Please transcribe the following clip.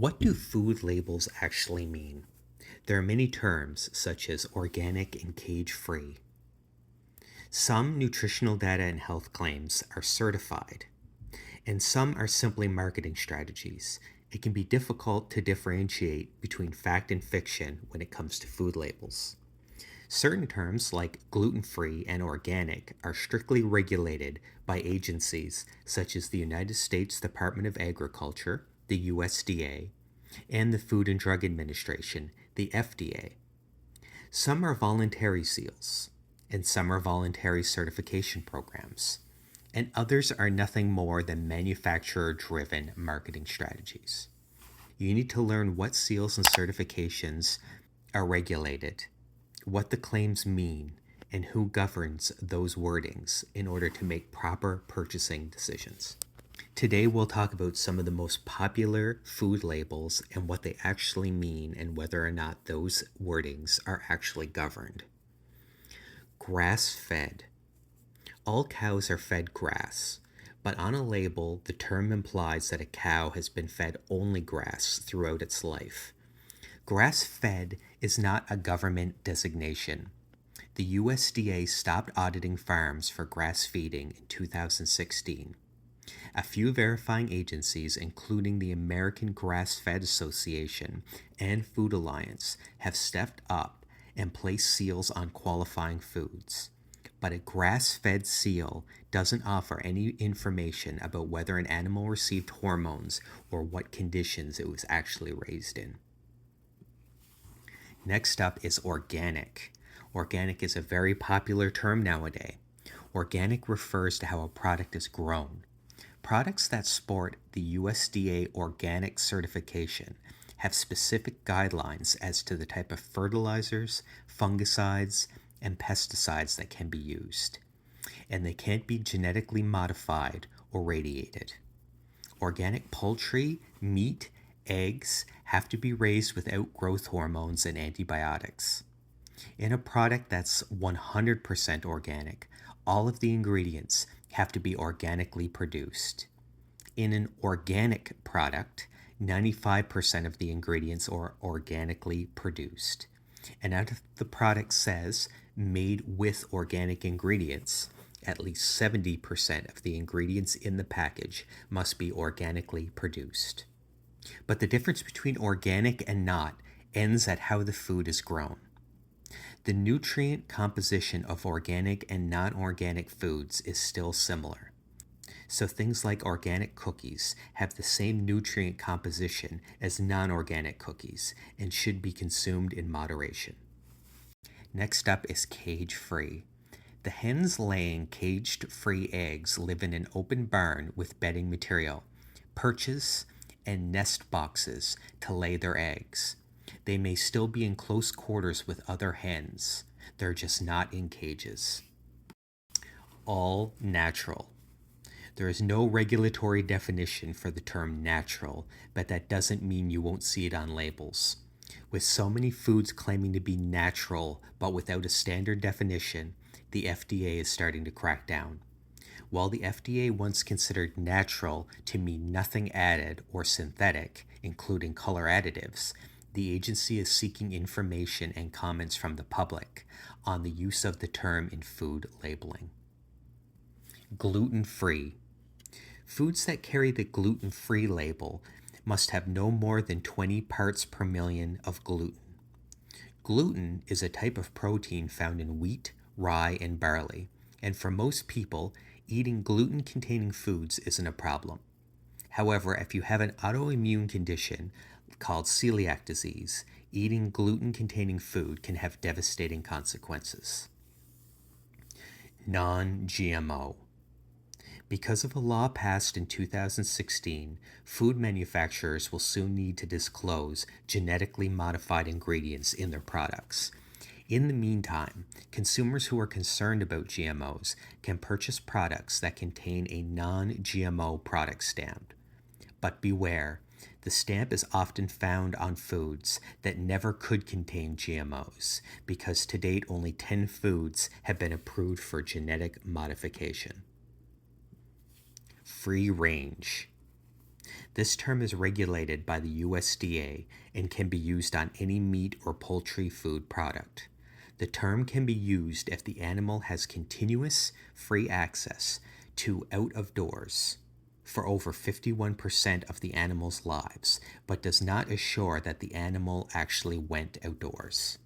What do food labels actually mean? There are many terms, such as organic and cage-free. Some nutritional data and health claims are certified, and some are simply marketing strategies. It can be difficult to differentiate between fact and fiction when it comes to food labels. Certain terms, like gluten-free and organic, are strictly regulated by agencies such as the United States Department of Agriculture, the USDA, and the Food and Drug Administration, the FDA. Some are voluntary seals, and some are voluntary certification programs, and others are nothing more than manufacturer-driven marketing strategies. You need to learn what seals and certifications are regulated, what the claims mean, and who governs those wordings in order to make proper purchasing decisions. Today we'll talk about some of the most popular food labels and what they actually mean and whether or not those wordings are actually governed. Grass-fed. All cows are fed grass, but on a label, the term implies that a cow has been fed only grass throughout its life. Grass-fed is not a government designation. The USDA stopped auditing farms for grass feeding in 2016. A few verifying agencies, including the American Grass-Fed Association and Food Alliance, have stepped up and placed seals on qualifying foods. But a grass-fed seal doesn't offer any information about whether an animal received hormones or what conditions it was actually raised in. Next up is organic. Organic is a very popular term nowadays. Organic refers to how a product is grown. Products that sport the USDA organic certification have specific guidelines as to the type of fertilizers, fungicides, and pesticides that can be used, and they can't be genetically modified or radiated. Organic poultry, meat, eggs have to be raised without growth hormones and antibiotics. In a product that's 100% organic, all of the ingredients have to be organically produced. In an organic product, 95% of the ingredients are organically produced. And if the product says made with organic ingredients, at least 70% of the ingredients in the package must be organically produced. But the difference between organic and not ends at how the food is grown. The nutrient composition of organic and non-organic foods is still similar. So things like organic cookies have the same nutrient composition as non-organic cookies and should be consumed in moderation. Next up is cage-free. The hens laying caged-free eggs live in an open barn with bedding material, perches, and nest boxes to lay their eggs. They may still be in close quarters with other hens. They're just not in cages. All natural. There is no regulatory definition for the term natural, but that doesn't mean you won't see it on labels. With so many foods claiming to be natural but without a standard definition, the FDA is starting to crack down. While the FDA once considered natural to mean nothing added or synthetic, including color additives, the agency is seeking information and comments from the public on the use of the term in food labeling. Gluten-free. Foods that carry the gluten-free label must have no more than 20 parts per million of gluten. Gluten is a type of protein found in wheat, rye, and barley, and for most people, eating gluten-containing foods isn't a problem. However, if you have an autoimmune condition called celiac disease, eating gluten-containing food can have devastating consequences. Non-GMO. Because of a law passed in 2016, food manufacturers will soon need to disclose genetically modified ingredients in their products. In the meantime, consumers who are concerned about GMOs can purchase products that contain a non-GMO product stamp. But beware, the stamp is often found on foods that never could contain GMOs, because to date only 10 foods have been approved for genetic modification. Free range. This term is regulated by the USDA and can be used on any meat or poultry food product. The term can be used if the animal has continuous, free access to out of doors for over 51% of the animal's lives, but does not assure that the animal actually went outdoors.